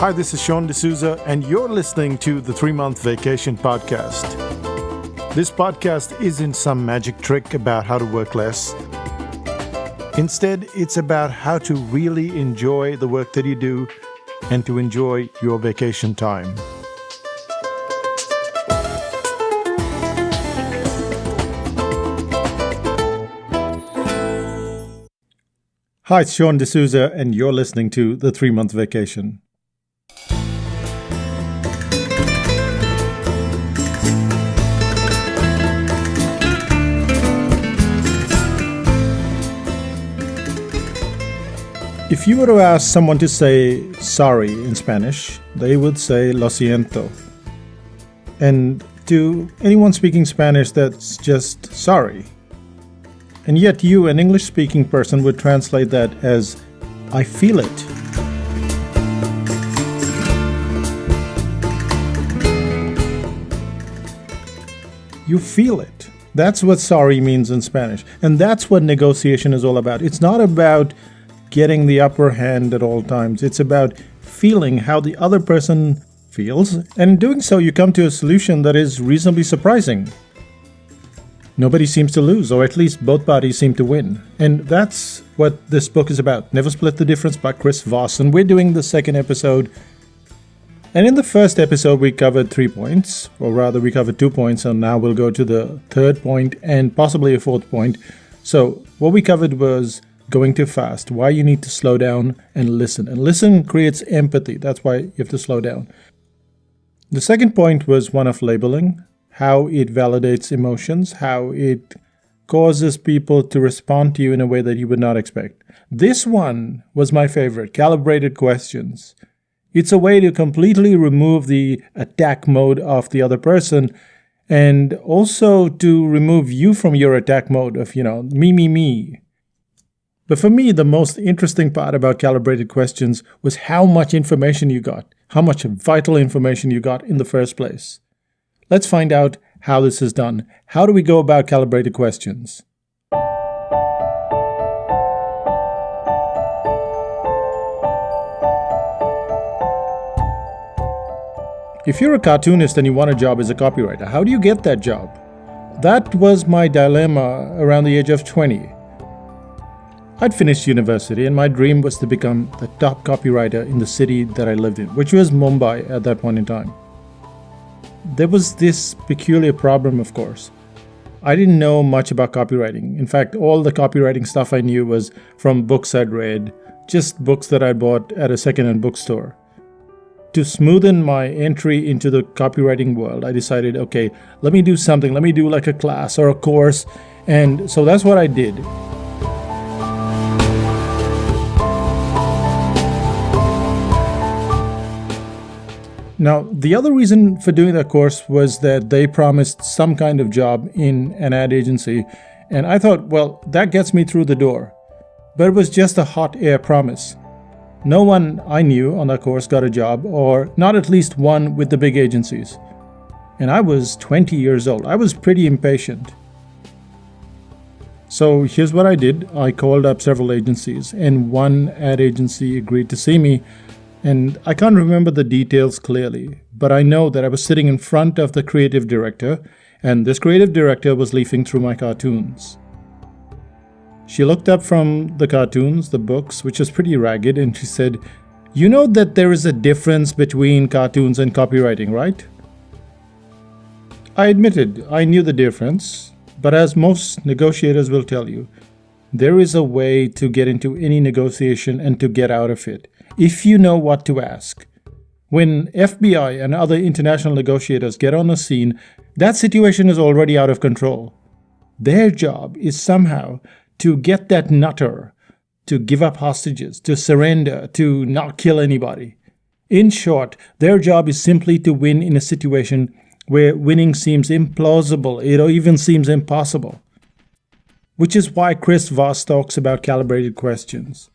Hi, this is Sean D'Souza, and you're listening to the 3-Month Vacation Podcast. This podcast isn't some magic trick about how to work less. Instead, it's about how to really enjoy the work that you do and to enjoy your vacation time. Hi, it's Sean D'Souza, and you're listening to the 3-Month Vacation. If you were to ask someone to say sorry in Spanish, they would say lo siento. And to anyone speaking Spanish, that's just sorry. And yet you, an English-speaking person, would translate that as I feel it. You feel it. That's what sorry means in Spanish. And that's what negotiation is all about. It's not about getting the upper hand at all times. It's about feeling how the other person feels, and in doing so, you come to a solution that is reasonably surprising. Nobody seems to lose, or at least both parties seem to win. And that's what this book is about. Never Split the Difference by Chris Voss. And we're doing the second episode. And in the first episode, we covered 3 points, or rather, we covered 2 points, and now we'll go to the third point and possibly a fourth point. So, what we covered was going too fast, why you need to slow down and listen. And listen creates empathy. That's why you have to slow down. The second point was one of labeling, how it validates emotions, how it causes people to respond to you in a way that you would not expect. This one was my favorite, calibrated questions. It's a way to completely remove the attack mode of the other person and also to remove you from your attack mode of, me. But for me, the most interesting part about calibrated questions was how much information you got, how much vital information you got in the first place. Let's find out how this is done. How do we go about calibrated questions? If you're a cartoonist and you want a job as a copywriter, how do you get that job? That was my dilemma around the age of 20. I'd finished university and my dream was to become the top copywriter in the city that I lived in, which was Mumbai at that point in time. There was this peculiar problem, of course. I didn't know much about copywriting. In fact, all the copywriting stuff I knew was from books I'd read, just books that I bought at a second-hand bookstore. To smoothen my entry into the copywriting world, I decided, okay, let me do something. Let me do like a class or a course. And so that's what I did. Now, the other reason for doing that course was that they promised some kind of job in an ad agency. And I thought, well, that gets me through the door. But it was just a hot air promise. No one I knew on that course got a job, or not at least one with the big agencies. And I was 20 years old. I was pretty impatient. So here's what I did. I called up several agencies, and one ad agency agreed to see me. And I can't remember the details clearly, but I know that I was sitting in front of the creative director, and this creative director was leafing through my cartoons. She looked up from the cartoons, the books, which was pretty ragged, and she said, "You know that there is a difference between cartoons and copywriting, right?" I admitted I knew the difference, but as most negotiators will tell you, there is a way to get into any negotiation and to get out of it, if you know what to ask. When FBI and other international negotiators get on a scene, that situation is already out of control. Their job is somehow to get that nutter to give up hostages, to surrender, to not kill anybody. In short, their job is simply to win in a situation where winning seems implausible, it even seems impossible. Which is why Chris Voss talks about calibrated questions.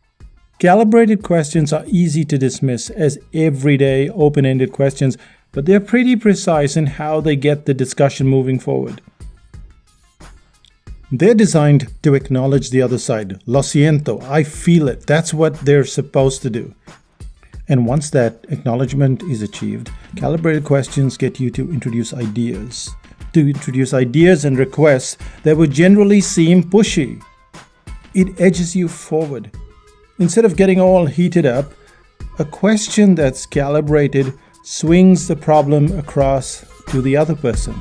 Calibrated questions are easy to dismiss as everyday open-ended questions, but they're pretty precise in how they get the discussion moving forward. They're designed to acknowledge the other side. Lo siento, I feel it. That's what they're supposed to do. And once that acknowledgement is achieved, calibrated questions get you to introduce ideas. To introduce ideas and requests that would generally seem pushy. It edges you forward. Instead of getting all heated up, a question that's calibrated swings the problem across to the other person.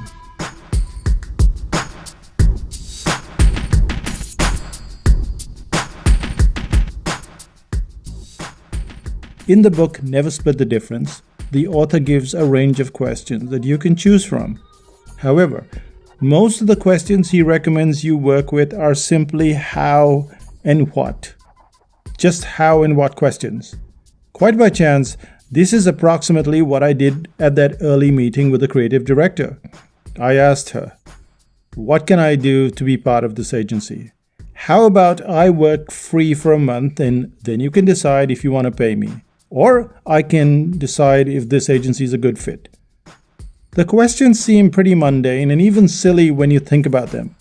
In the book Never Split the Difference, the author gives a range of questions that you can choose from. However, most of the questions he recommends you work with are simply how and what. Just how and what questions. Quite by chance, this is approximately what I did at that early meeting with the creative director. I asked her, "What can I do to be part of this agency? How about I work free for a month and then you can decide if you want to pay me? Or I can decide if this agency is a good fit." The questions seem pretty mundane and even silly when you think about them,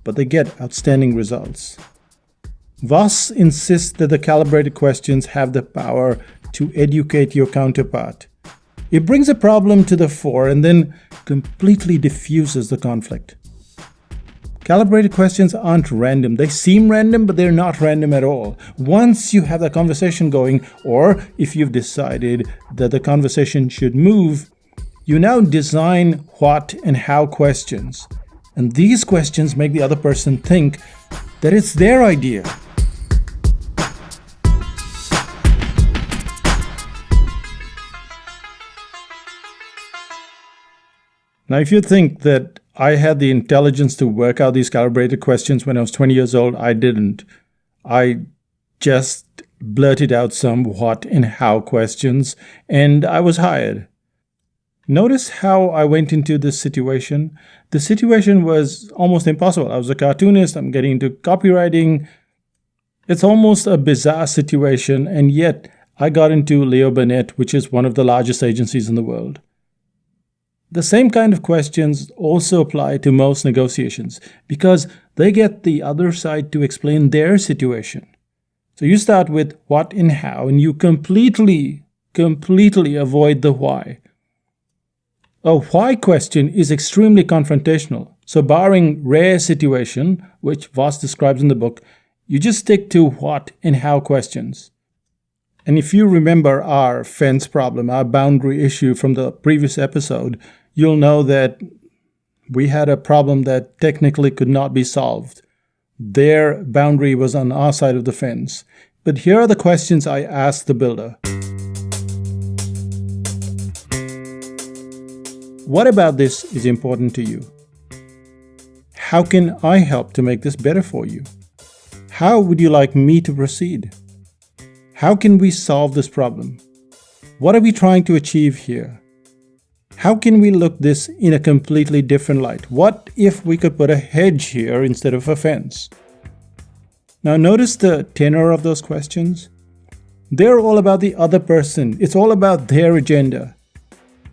but they get outstanding results. Voss insists that the calibrated questions have the power to educate your counterpart. It brings a problem to the fore and then completely diffuses the conflict. Calibrated questions aren't random. They seem random, but they're not random at all. Once you have that conversation going, or if you've decided that the conversation should move, you now design what and how questions. And these questions make the other person think that it's their idea. Now, if you think that I had the intelligence to work out these calibrated questions when I was 20 years old, I didn't. I just blurted out some what and how questions, and I was hired. Notice how I went into this situation. The situation was almost impossible. I was a cartoonist, I'm getting into copywriting. It's almost a bizarre situation, and yet I got into Leo Burnett, which is one of the largest agencies in the world. The same kind of questions also apply to most negotiations because they get the other side to explain their situation. So you start with what and how, and you completely avoid the why. A why question is extremely confrontational. So barring rare situation, which Voss describes in the book, you just stick to what and how questions. And if you remember our fence problem, our boundary issue from the previous episode, you'll know that we had a problem that technically could not be solved. Their boundary was on our side of the fence. But here are the questions I asked the builder. What about this is important to you? How can I help to make this better for you? How would you like me to proceed? How can we solve this problem? What are we trying to achieve here? How can we look this in a completely different light? What if we could put a hedge here instead of a fence? Now notice the tenor of those questions. They're all about the other person. It's all about their agenda.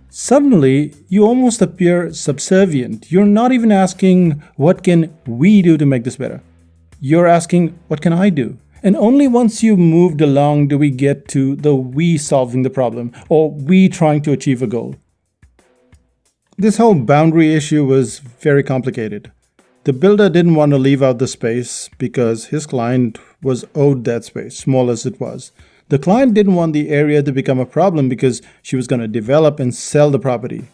Suddenly, you almost appear subservient. You're not even asking, what can we do to make this better? You're asking, what can I do? And only once you've moved along do we get to the we solving the problem or we trying to achieve a goal. This whole boundary issue was very complicated. The builder didn't want to leave out the space because his client was owed that space, small as it was. The client didn't want the area to become a problem because she was going to develop and sell the property.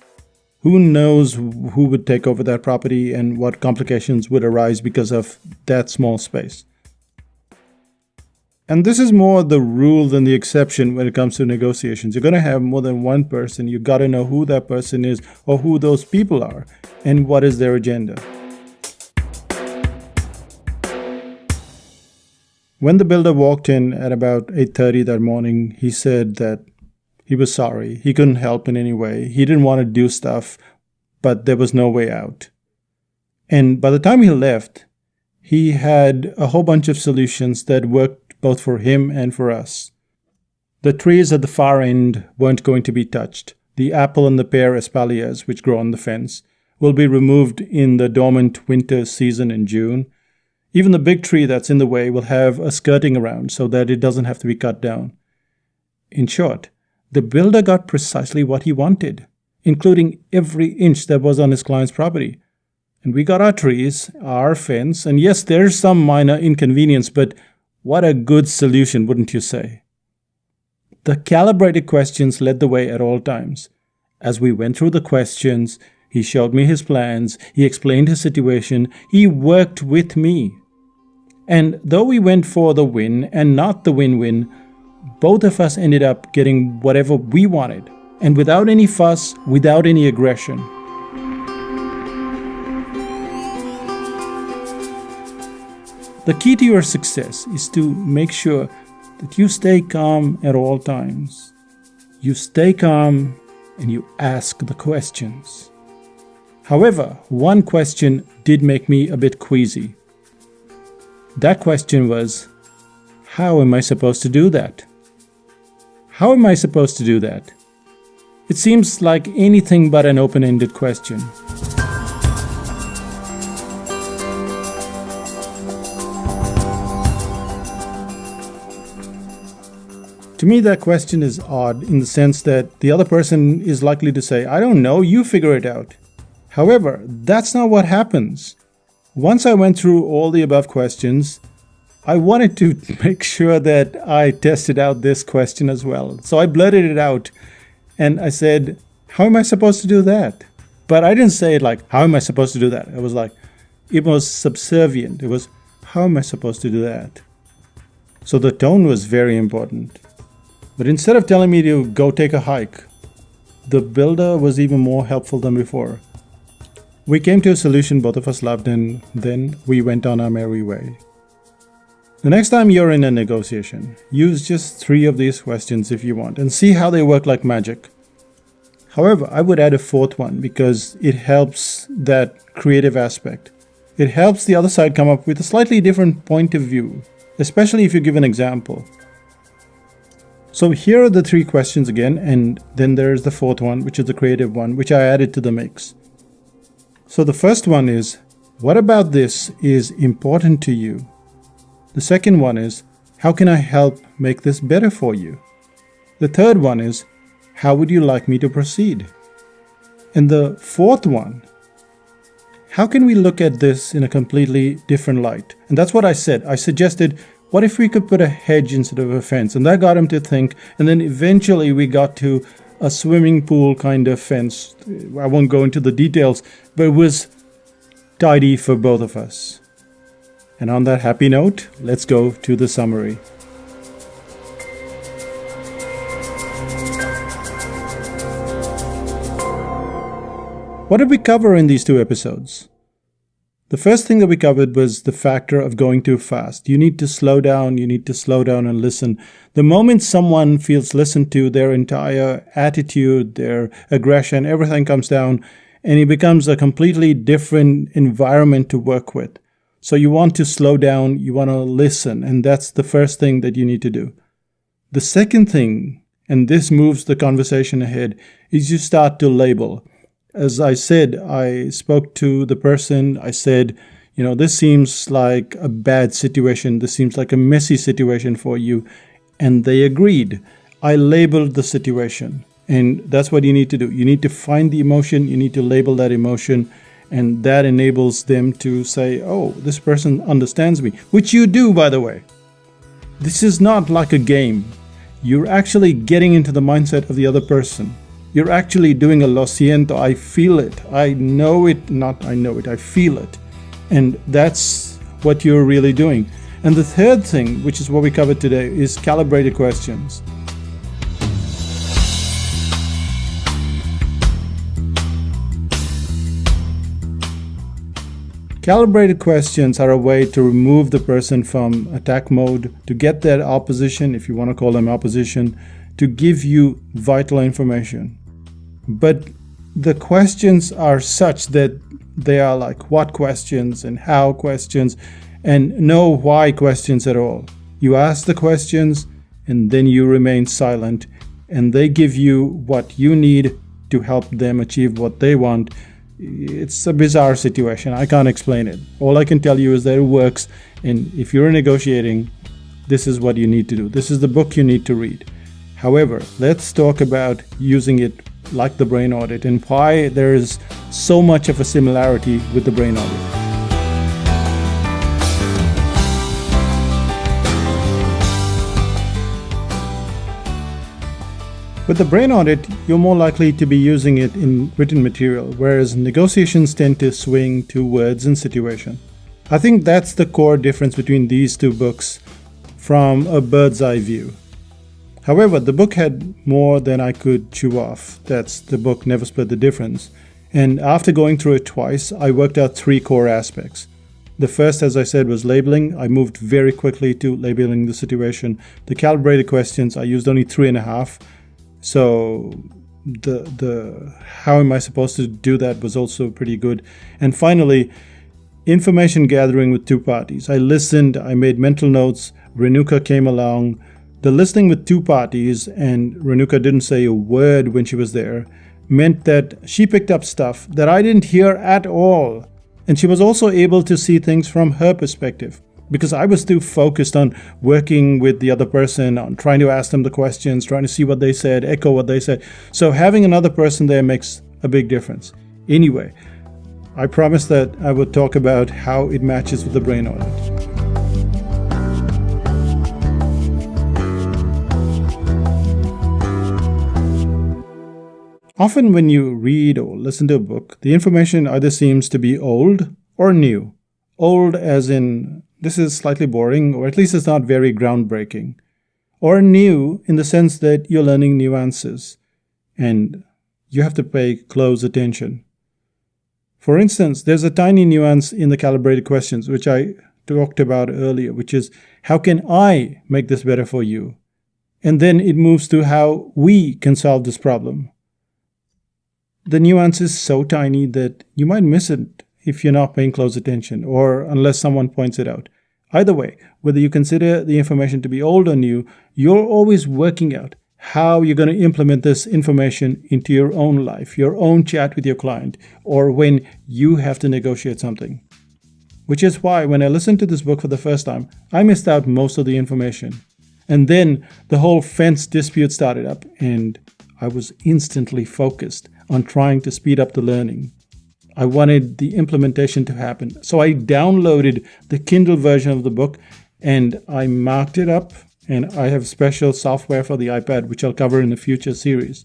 Who knows who would take over that property and what complications would arise because of that small space. And this is more the rule than the exception when it comes to negotiations. You're going to have more than one person. You've got to know who that person is or who those people are and what is their agenda. When the builder walked in at about 8:30 that morning, he said that he was sorry. He couldn't help in any way. He didn't want to do stuff, but there was no way out. And by the time he left, he had a whole bunch of solutions that worked both for him and for us. The trees at the far end weren't going to be touched. The apple and the pear espaliers, which grow on the fence, will be removed in the dormant winter season in June. Even the big tree that's in the way will have a skirting around so that it doesn't have to be cut down. In short, The builder got precisely what he wanted, including every inch that was on his client's property. And we got our trees, our fence, and yes, there's some minor inconvenience, but what a good solution, wouldn't you say? The calibrated questions led the way at all times. As we went through the questions, he showed me his plans, he explained his situation, he worked with me. And though we went for the win and not the win-win, both of us ended up getting whatever we wanted, and without any fuss, without any aggression. The key to your success is to make sure that you stay calm at all times. You stay calm and you ask the questions. However, one question did make me a bit queasy. That question was, how am I supposed to do that? How am I supposed to do that? It seems like anything but an open-ended question. To me, that question is odd in the sense that the other person is likely to say, I don't know, you figure it out. However, that's not what happens. Once I went through all the above questions, I wanted to make sure that I tested out this question as well. So I blurted it out and I said, how am I supposed to do that? But I didn't say it like, how am I supposed to do that? It was like, it was subservient. It was, how am I supposed to do that? So the tone was very important. But instead of telling me to go take a hike, the builder was even more helpful than before. We came to a solution both of us loved, and then we went on our merry way. The next time you're in a negotiation, use just 3 of these questions if you want and see how they work like magic. However, I would add a 4th one because it helps that creative aspect. It helps the other side come up with a slightly different point of view, especially if you give an example. So here are the 3 questions again, and then there's the 4th one, which is the creative one, which I added to the mix. So the first one is, what about this is important to you? The second one is, how can I help make this better for you? The third one is, how would you like me to proceed? And the 4th one, how can we look at this in a completely different light? And that's what I said. I suggested, what if we could put a hedge instead of a fence? And that got him to think. And then eventually we got to a swimming pool kind of fence. I won't go into the details, but it was tidy for both of us. And on that happy note, let's go to the summary. What did we cover in these 2 episodes? The first thing that we covered was the factor of going too fast. You need to slow down and listen. The moment someone feels listened to, their entire attitude, their aggression, everything comes down, and it becomes a completely different environment to work with. So you want to slow down, you want to listen, and that's the first thing that you need to do. The second thing, and this moves the conversation ahead, is you start to label. As I said, I spoke to the person, I said, this seems like a bad situation, this seems like a messy situation for you, and they agreed. I labeled the situation, and that's what you need to do. You need to find the emotion, you need to label that emotion, and that enables them to say, oh, this person understands me, which you do, by the way. This is not like a game. You're actually getting into the mindset of the other person. You're actually doing a lo siento. I feel it. I know it. Not I know it. I feel it. And that's what you're really doing. And the third thing, which is what we covered today, is calibrated questions. Calibrated questions are a way to remove the person from attack mode, to get that opposition, if you want to call them opposition, to give you vital information. But the questions are such that they are like what questions and how questions and no why questions at all. You ask the questions and then you remain silent, and they give you what you need to help them achieve what they want. It's a bizarre situation. I can't explain it. All I can tell you is that it works, and if you're negotiating, this is what you need to do. This is the book you need to read. However, let's talk about using it like the brain audit and why there is so much of a similarity with the brain audit. With the brain audit, you're more likely to be using it in written material, whereas negotiations tend to swing to words and situation. I think that's the core difference between these two books from a bird's eye view. However, the book had more than I could chew off. That's the book Never Split the Difference. And after going through it twice, I worked out 3 core aspects. The first, as I said, was labeling. I moved very quickly to labeling the situation. The calibrated questions, I used only 3.5. So the how am I supposed to do that was also pretty good. And finally, information gathering with 2 parties. I listened, I made mental notes, Renuka came along. The listening with 2 parties, and Renuka didn't say a word when she was there, meant that she picked up stuff that I didn't hear at all. And she was also able to see things from her perspective, because I was too focused on working with the other person, on trying to ask them the questions, trying to see what they said, echo what they said. So having another person there makes a big difference. Anyway, I promised that I would talk about how it matches with the brain audit. Often when you read or listen to a book, the information either seems to be old or new. Old as in, this is slightly boring, or at least it's not very groundbreaking. Or new in the sense that you're learning nuances and you have to pay close attention. For instance, there's a tiny nuance in the calibrated questions, which I talked about earlier, which is, how can I make this better for you? And then it moves to how we can solve this problem. The nuance is so tiny that you might miss it if you're not paying close attention, or unless someone points it out. Either way, whether you consider the information to be old or new, you're always working out how you're going to implement this information into your own life, your own chat with your client, or when you have to negotiate something. Which is why when I listened to this book for the first time, I missed out most of the information. And then the whole fence dispute started up, and I was instantly focused on trying to speed up the learning. I wanted the implementation to happen. So I downloaded the Kindle version of the book and I marked it up, and I have special software for the iPad, which I'll cover in a future series.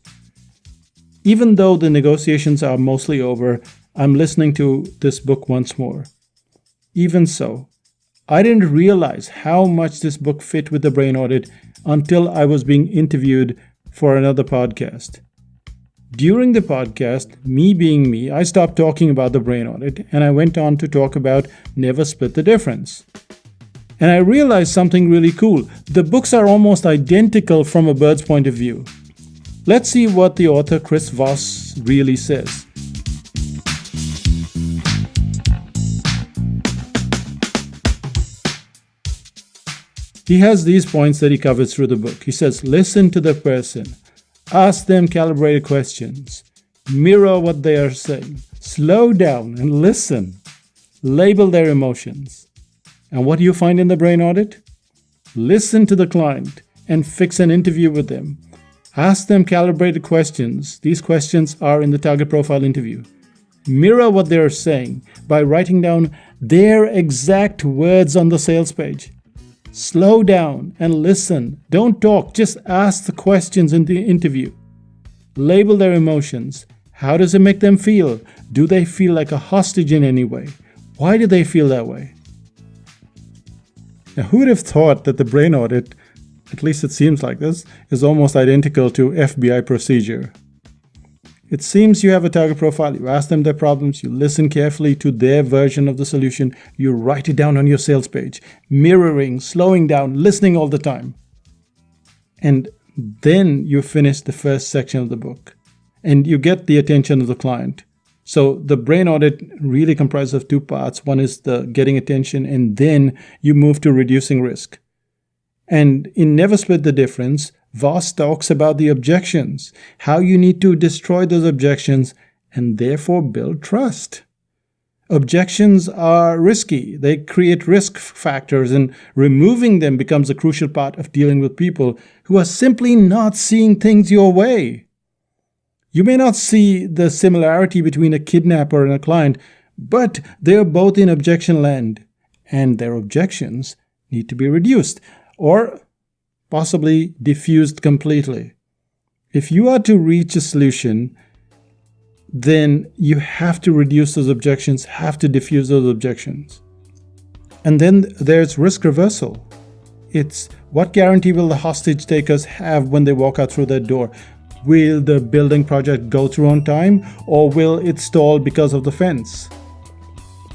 Even though the negotiations are mostly over, I'm listening to this book once more. Even so, I didn't realize how much this book fit with the brain audit until I was being interviewed for another podcast. During the podcast, me being me, I stopped talking about the brain audit and I went on to talk about Never Split the Difference. And I realized something really cool. The books are almost identical from a bird's point of view. Let's see what the author Chris Voss really says. He has these points that he covers through the book. He says, listen to the person. Ask them calibrated questions. Mirror what they are saying. Slow down and listen. Label their emotions. And what do you find in the brain audit? Listen to the client and fix an interview with them. Ask them calibrated questions. These questions are in the target profile interview. Mirror what they are saying by writing down their exact words on the sales page. Slow down and listen. Don't talk, just ask the questions in the interview. Label their emotions. How does it make them feel? Do they feel like a hostage in any way? Why do they feel that way? Now, who would have thought that the brain audit, at least it seems like this, is almost identical to FBI procedure? It seems you have a target profile, you ask them their problems, you listen carefully to their version of the solution, you write it down on your sales page, mirroring, slowing down, listening all the time. And then you finish the first section of the book and you get the attention of the client. So the brain audit really comprises of 2 parts. One is the getting attention, and then you move to reducing risk. And in Never Split the Difference, Voss talks about the objections, how you need to destroy those objections and therefore build trust. Objections are risky. They create risk factors, and removing them becomes a crucial part of dealing with people who are simply not seeing things your way. You may not see the similarity between a kidnapper and a client, but they're both in objection land, and their objections need to be reduced or possibly diffused completely. If you are to reach a solution, then you have to reduce those objections, have to diffuse those objections. And then there's risk reversal. It's what guarantee will the hostage takers have when they walk out through that door? Will the building project go through on time, or will it stall because of the fence?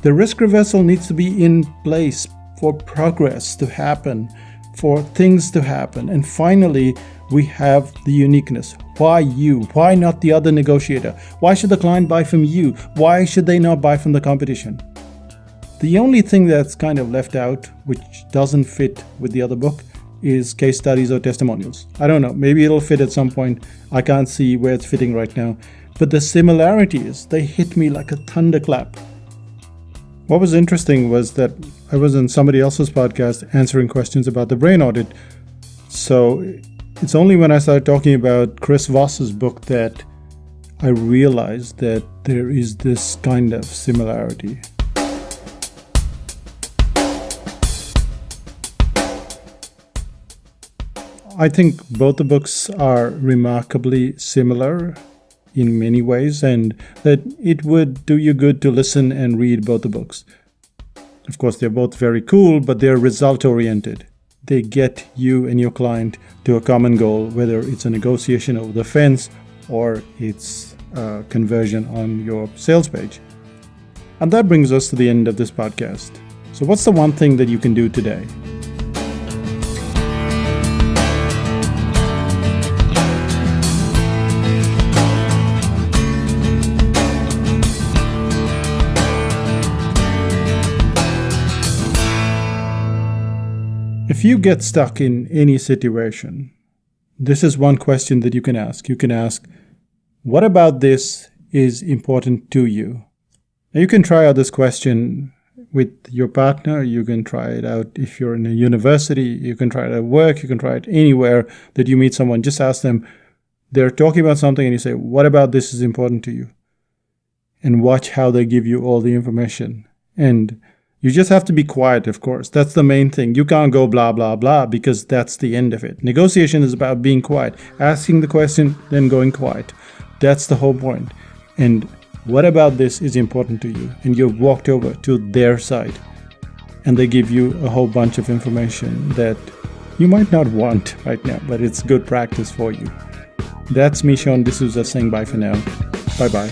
The risk reversal needs to be in place for progress to happen, for things to happen. And finally, we have the uniqueness. Why you? Why not the other negotiator? Why should the client buy from you? Why should they not buy from the competition? The only thing that's kind of left out, which doesn't fit with the other book, is case studies or testimonials. I don't know, maybe it'll fit at some point. I can't see where it's fitting right now. But the similarities, they hit me like a thunderclap. What was interesting was that I was on somebody else's podcast answering questions about the brain audit. So it's only when I started talking about Chris Voss's book that I realized that there is this kind of similarity. I think both the books are remarkably similar in many ways, and that it would do you good to listen and read both the books. Of course, they're both very cool, but they're result-oriented. They get you and your client to a common goal, whether it's a negotiation over the fence or it's a conversion on your sales page. And that brings us to the end of this podcast. So what's the one thing that you can do today? If you get stuck in any situation, this is one question that you can ask. You can ask, what about this is important to you? Now you can try out this question with your partner. You can try it out if you're in a university. You can try it at work. You can try it anywhere that you meet someone. Just ask them, they're talking about something and you say, what about this is important to you? And watch how they give you all the information. And you just have to be quiet, of course. That's the main thing. You can't go blah, blah, blah, because that's the end of it. Negotiation is about being quiet, asking the question, then going quiet. That's the whole point. And what about this is important to you? And you've walked over to their side, and they give you a whole bunch of information that you might not want right now, but it's good practice for you. That's me, Sean D'Souza, saying bye for now. Bye-bye.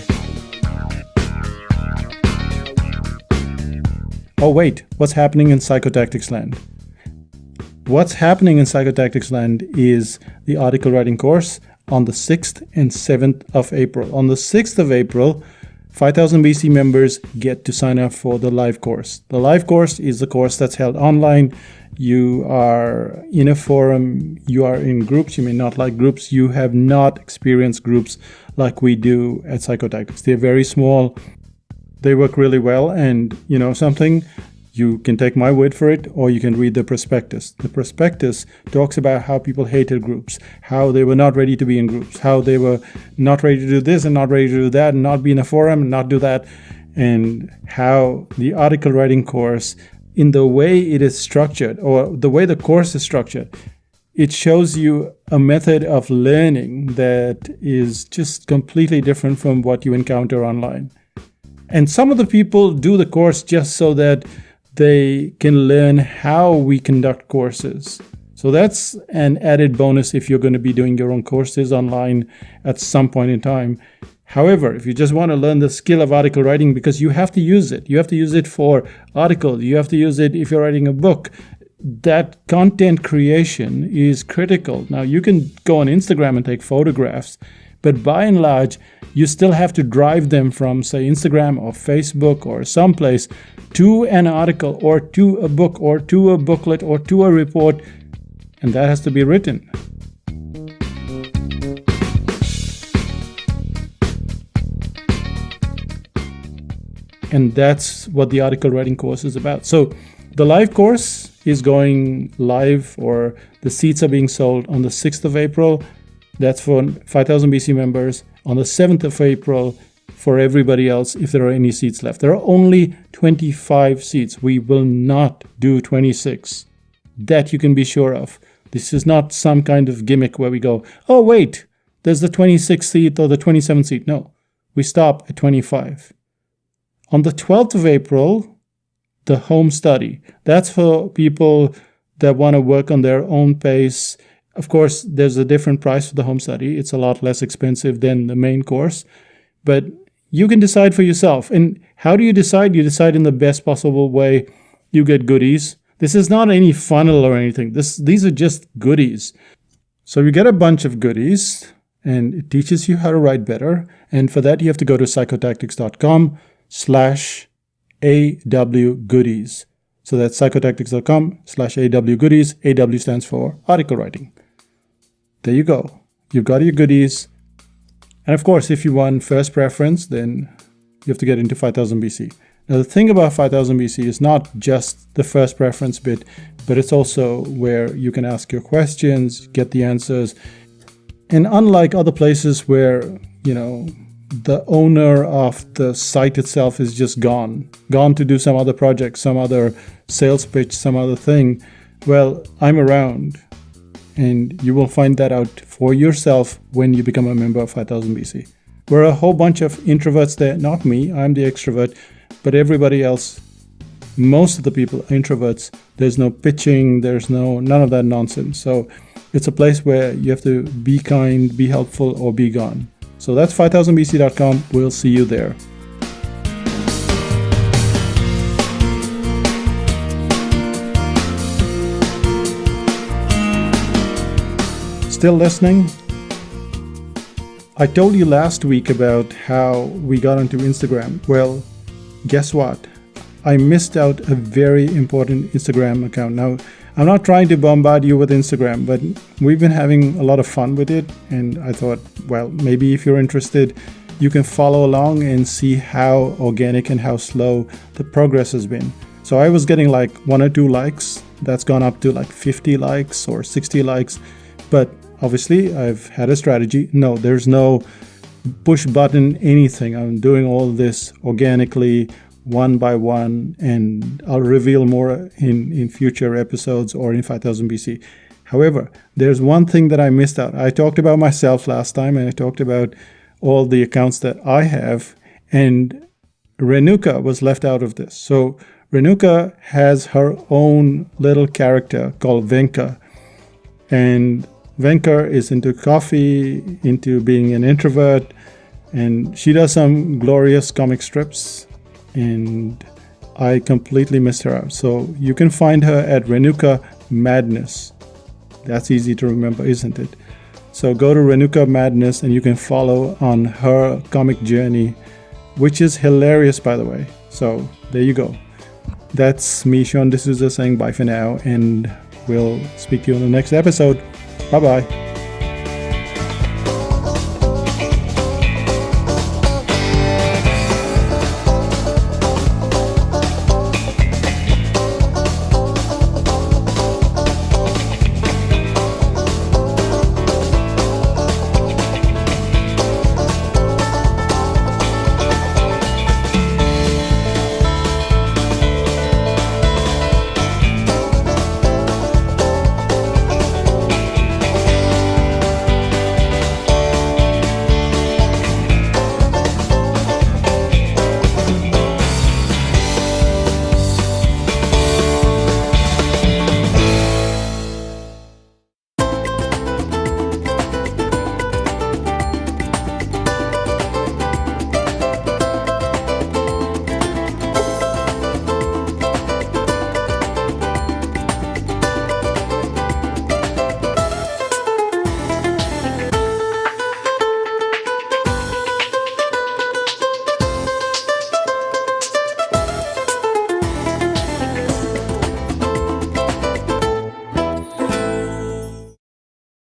Oh wait, what's happening in Psychotactics Land? What's happening in Psychotactics Land is the article writing course on the 6th and 7th of April. On the 6th of April, 5,000 BC members get to sign up for the live course. The live course is the course that's held online. You are in a forum, you are in groups, you may not like groups, you have not experienced groups like we do at Psychotactics. They're very small. They work really well, and you know something, you can take my word for it, or you can read the prospectus. The prospectus talks about how people hated groups, how they were not ready to be in groups, how they were not ready to do this and not ready to do that, and not be in a forum and not do that, and how the article writing course, in the way it is structured, or the way the course is structured, it shows you a method of learning that is just completely different from what you encounter online. And some of the people do the course just so that they can learn how we conduct courses. So that's an added bonus if you're going to be doing your own courses online at some point in time. However, if you just want to learn the skill of article writing, because you have to use it. You have to use it for articles. You have to use it if you're writing a book. That content creation is critical. Now, you can go on Instagram and take photographs, but by and large, you still have to drive them from, say, Instagram or Facebook or someplace to an article or to a book or to a booklet or to a report, and that has to be written. And that's what the article writing course is about. So the live course is going live, or the seats are being sold on the 6th of April. That's for 5000 BC members. On the 7th of April, for everybody else, if there are any seats left. There are only 25 seats. We will not do 26. That you can be sure of. This is not some kind of gimmick where we go, oh, wait, there's the 26th seat or the 27th seat. No, we stop at 25. On the 12th of April, the home study. That's for people that want to work on their own pace. Of course, there's a different price for the home study. It's a lot less expensive than the main course. But you can decide for yourself. And how do you decide? You decide in the best possible way. You get goodies. This is not any funnel or anything. These are just goodies. So you get a bunch of goodies, and it teaches you how to write better. And for that, you have to go to psychotactics.com/AW-goodies. So that's psychotactics.com/AW-goodies. AW stands for article writing. There you go. You've got your goodies. And of course, if you want first preference, then you have to get into 5000 BC. Now, the thing about 5000 BC is not just the first preference bit, but it's also where you can ask your questions, get the answers. And unlike other places where, the owner of the site itself is just gone to do some other project, some other sales pitch, some other thing, well, I'm around. And you will find that out for yourself when you become a member of 5000 BC. We're a whole bunch of introverts there. Not me, I'm the extrovert. But everybody else, most of the people are introverts. There's no pitching, there's none of that nonsense. So it's a place where you have to be kind, be helpful, or be gone. So that's 5000bc.com. We'll see you there. Still listening? I told you last week about how we got onto Instagram. Well, guess what? I missed out a very important Instagram account. Now, I'm not trying to bombard you with Instagram, but we've been having a lot of fun with it. And I thought, well, maybe if you're interested, you can follow along and see how organic and how slow the progress has been. So I was getting like 1 or 2 likes. That's gone up to like 50 likes or 60 likes. But obviously, I've had a strategy. No, there's no push button anything. I'm doing all this organically, one by one, and I'll reveal more in future episodes or in 5000 BC. However, there's one thing that I missed out. I talked about myself last time, and I talked about all the accounts that I have, and Renuka was left out of this. So Renuka has her own little character called Venka, and Venka is into coffee, into being an introvert, and she does some glorious comic strips, and I completely missed her out. So you can find her at Renuka Madness. That's easy to remember, isn't it? So go to Renuka Madness and you can follow on her comic journey, which is hilarious, by the way. So there you go. That's me, Sean D'Souza, saying bye for now, and we'll speak to you on the next episode. Bye-bye.